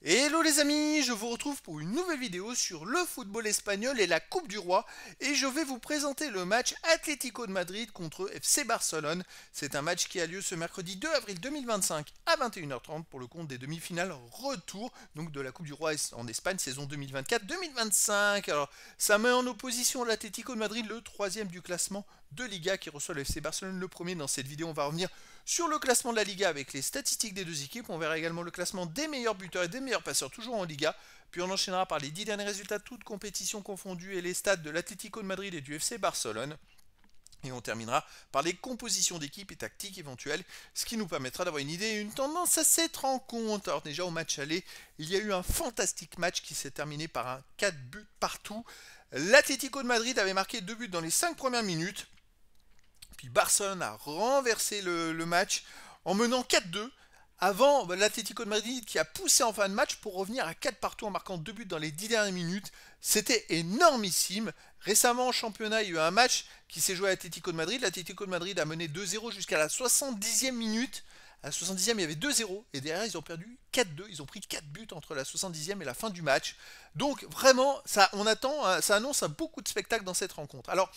Hello les amis, je vous retrouve pour une nouvelle vidéo sur le football espagnol et la Coupe du Roi et je vais vous présenter le match Atlético de Madrid contre FC Barcelone. C'est un match qui a lieu ce mercredi 2 avril 2025 à 21h30 pour le compte des demi-finales retour donc de la Coupe du Roi en Espagne saison 2024-2025. Alors ça met en opposition l'Atlético de Madrid, le troisième du classement de Liga qui reçoit le FC Barcelone le premier. Dans cette vidéo on va revenir sur le classement de la Liga avec les statistiques des deux équipes. On verra également le classement des meilleurs buteurs et des meilleurs passeurs toujours en Liga. Puis on enchaînera par les 10 derniers résultats, toutes compétitions confondues et les stats de l'Atlético de Madrid et du FC Barcelone. Et on terminera par les compositions d'équipes et tactiques éventuelles, ce qui nous permettra d'avoir une idée et une tendance à cette rencontre. Alors déjà au match aller, il y a eu un fantastique match qui s'est terminé par un 4 buts partout. L'Atlético de Madrid avait marqué 2 buts dans les 5 premières minutes. Puis Barcelone a renversé le match en menant 4-2 avant l'Atlético de Madrid qui a poussé en fin de match pour revenir à 4 partout en marquant 2 buts dans les 10 dernières minutes. C'était énormissime. Récemment en championnat, il y a eu un match qui s'est joué à l'Atlético de Madrid. L'Atlético de Madrid a mené 2-0 jusqu'à la 70e minute. À la 70e, il y avait 2-0 et derrière, ils ont perdu 4-2. Ils ont pris 4 buts entre la 70e et la fin du match. Donc vraiment, ça, on attend, ça annonce beaucoup de spectacles dans cette rencontre. Alors,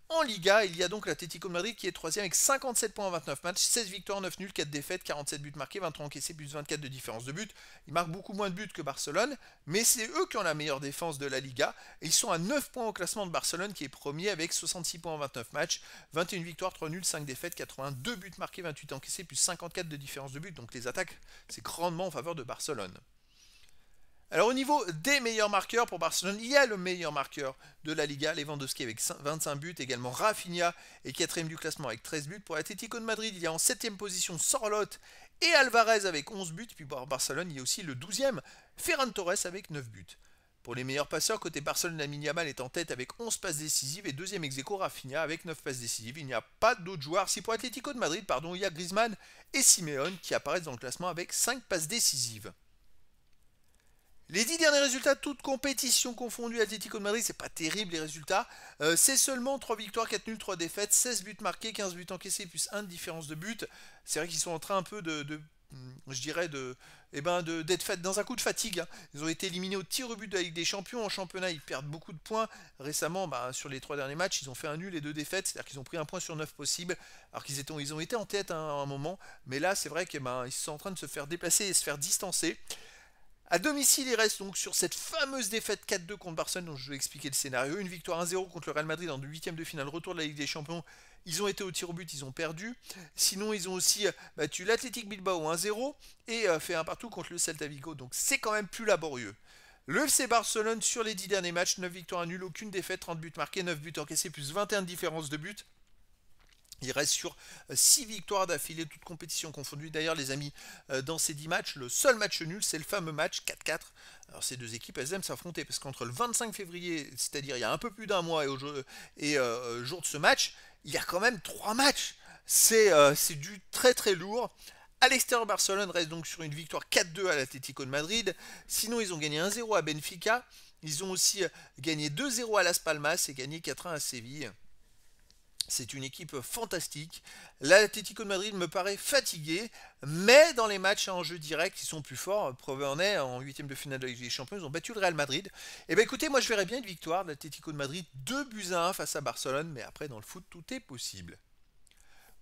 en Liga, il y a donc l'Atlético de Madrid qui est troisième avec 57 points en 29 matchs, 16 victoires, 9 nuls, 4 défaites, 47 buts marqués, 23 encaissés, plus 24 de différence de but. Ils marquent beaucoup moins de buts que Barcelone, mais c'est eux qui ont la meilleure défense de la Liga. Et ils sont à 9 points au classement de Barcelone qui est premier avec 66 points en 29 matchs, 21 victoires, 3 nuls, 5 défaites, 82 buts marqués, 28 encaissés, plus 54 de différence de but. Donc les attaques, c'est grandement en faveur de Barcelone. Alors au niveau des meilleurs marqueurs pour Barcelone, il y a le meilleur marqueur de la Liga, Lewandowski avec 25 buts, également Rafinha est quatrième du classement avec 13 buts. Pour l'Atlético de Madrid, il y a en septième position Sorloth et Alvarez avec 11 buts. Puis pour Barcelone, il y a aussi le 12e Ferran Torres avec 9 buts. Pour les meilleurs passeurs, côté Barcelone, Lamine Yamal est en tête avec 11 passes décisives et deuxième ex aequo Rafinha avec 9 passes décisives. Il n'y a pas d'autres joueurs. Si pour Atlético de Madrid, il y a Griezmann et Simeone qui apparaissent dans le classement avec 5 passes décisives. Les 10 derniers résultats, toutes compétitions confondues, Atlético de Madrid, c'est pas terrible les résultats. C'est seulement 3 victoires, 4 nuls, 3 défaites, 16 buts marqués, 15 buts encaissés, plus 1 de différence de but. C'est vrai qu'ils sont en train un peu je dirais, d'être fait dans un coup de fatigue. Hein. Ils ont été éliminés au tir au but de la Ligue des Champions. En championnat, ils perdent beaucoup de points. Récemment, sur les 3 derniers matchs, ils ont fait un nul et 2 défaites. C'est-à-dire qu'ils ont pris un point sur 9 possibles. Alors ils ont été en tête à un moment. Mais là, c'est vrai qu'ils sont en train de se faire déplacer et se faire distancer. À domicile, il reste donc sur cette fameuse défaite 4-2 contre Barcelone, dont je vais expliquer le scénario. Une victoire 1-0 contre le Real Madrid en 8e de finale, retour de la Ligue des Champions. Ils ont été au tir au but, ils ont perdu. Sinon, ils ont aussi battu l'Athletic Bilbao 1-0 et fait un partout contre le Celta Vigo. Donc c'est quand même plus laborieux. Le FC Barcelone sur les 10 derniers matchs, 9 victoires à nul, aucune défaite, 30 buts marqués, 9 buts encaissés, plus 21 de différence de but. Il reste sur 6 victoires d'affilée, toutes compétitions confondues. D'ailleurs, les amis, dans ces 10 matchs, le seul match nul, c'est le fameux match 4-4. Alors, ces deux équipes, elles aiment s'affronter parce qu'entre le 25 février, c'est-à-dire il y a un peu plus d'un mois, et jour de ce match, il y a quand même 3 matchs. C'est du très très lourd. À l'extérieur, Barcelone reste donc sur une victoire 4-2 à l'Atlético de Madrid. Sinon, ils ont gagné 1-0 à Benfica. Ils ont aussi gagné 2-0 à Las Palmas et gagné 4-1 à Séville. C'est une équipe fantastique. L'Atlético de Madrid me paraît fatigué, mais dans les matchs à enjeu direct, ils sont plus forts. Preuve en est, en huitième de finale de la Ligue des Champions, ils ont battu le Real Madrid. Et bien écoutez, moi je verrais bien une victoire de l'Atlético de Madrid, 2 buts à 1 face à Barcelone, mais après dans le foot, tout est possible.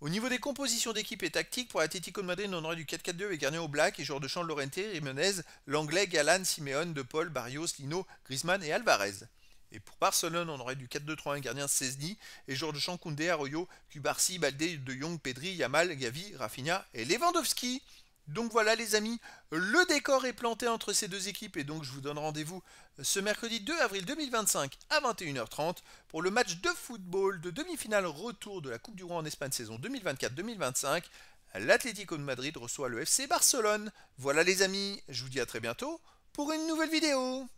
Au niveau des compositions d'équipe et tactiques, pour l'Atlético de Madrid, on aurait du 4-4-2 avec gardien au black et joueurs de champ Lorente, Jiménez, Langlais, Galan, Simeone, De Paul, Barrios, Lino, Griezmann et Alvarez. Et pour Barcelone, on aurait du 4-2-3-1 gardien Szczesny et joueurs de champ Koundé, Arroyo, Cubarsí, Baldé, De Jong, Pedri, Yamal, Gavi, Rafinha et Lewandowski. Donc voilà les amis, le décor est planté entre ces deux équipes et donc je vous donne rendez-vous ce mercredi 2 avril 2025 à 21h30 pour le match de football de demi-finale retour de la Coupe du Roi en Espagne saison 2024-2025. L'Atlético de Madrid reçoit le FC Barcelone. Voilà les amis, je vous dis à très bientôt pour une nouvelle vidéo.